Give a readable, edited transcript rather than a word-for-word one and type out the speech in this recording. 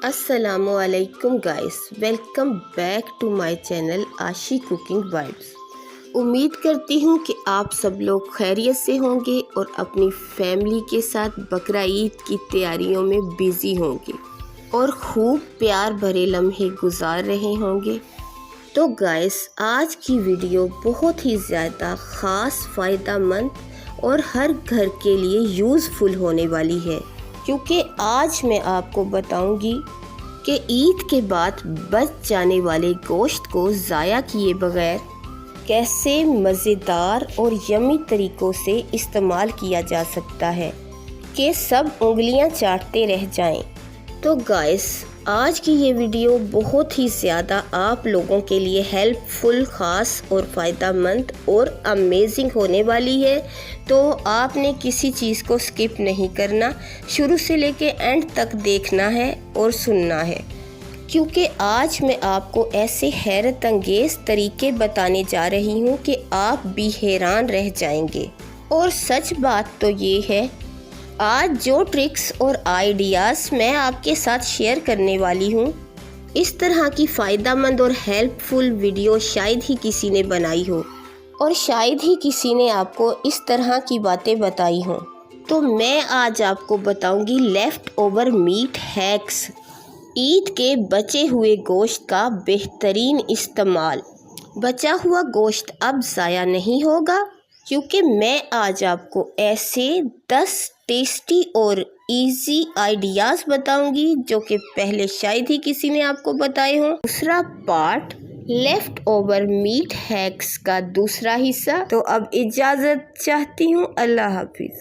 السلام علیکم guys, welcome back to my channel Ashi cooking vibes. امید کرتی ہوں کہ آپ سب لوگ خیریت سے ہوں گے اور اپنی فیملی کے ساتھ بقرعید کی تیاریوں میں بیزی ہوں گے اور خوب پیار بھرے لمحے گزار رہے ہوں گے۔ تو گائز، آج کی ویڈیو بہت ہی زیادہ خاص، فائدہ مند اور ہر گھر کے لیے یوزفل ہونے والی ہے، کیونکہ آج میں آپ کو بتاؤں گی کہ عید کے بعد بچ جانے والے گوشت کو ضائع کیے بغیر کیسے مزیدار اور یمی طریقوں سے استعمال کیا جا سکتا ہے کہ سب انگلیاں چاٹتے رہ جائیں۔ تو گائز، آج کی یہ ویڈیو بہت ہی زیادہ آپ لوگوں کے لیے ہیلپ فل، خاص اور فائدہ مند اور امیزنگ ہونے والی ہے، تو آپ نے کسی چیز کو سکپ نہیں کرنا، شروع سے لے کے اینڈ تک دیکھنا ہے اور سننا ہے، کیونکہ آج میں آپ کو ایسے حیرت انگیز طریقے بتانے جا رہی ہوں کہ آپ بھی حیران رہ جائیں گے۔ اور سچ بات تو یہ ہے، آج جو ٹرکس اور آئیڈیاز میں آپ کے ساتھ شیئر کرنے والی ہوں، اس طرح کی فائدہ مند اور ہیلپ فل ویڈیو شاید ہی کسی نے بنائی ہو، اور شاید ہی کسی نے آپ کو اس طرح کی باتیں بتائی ہوں۔ تو میں آج آپ کو بتاؤں گی لیفٹ اوور میٹ ہیکس، عید کے بچے ہوئے گوشت کا بہترین استعمال۔ بچا ہوا گوشت اب ضائع نہیں ہوگا، کیونکہ میں آج آپ کو ایسے 10 ٹیسٹی اور ایزی آئیڈیاز بتاؤں گی جو کہ پہلے شاید ہی کسی نے آپ کو بتائے ہوں۔ دوسرا part, left over meat hacks کا دوسرا حصہ۔ تو اب اجازت چاہتی ہوں، اللہ حافظ۔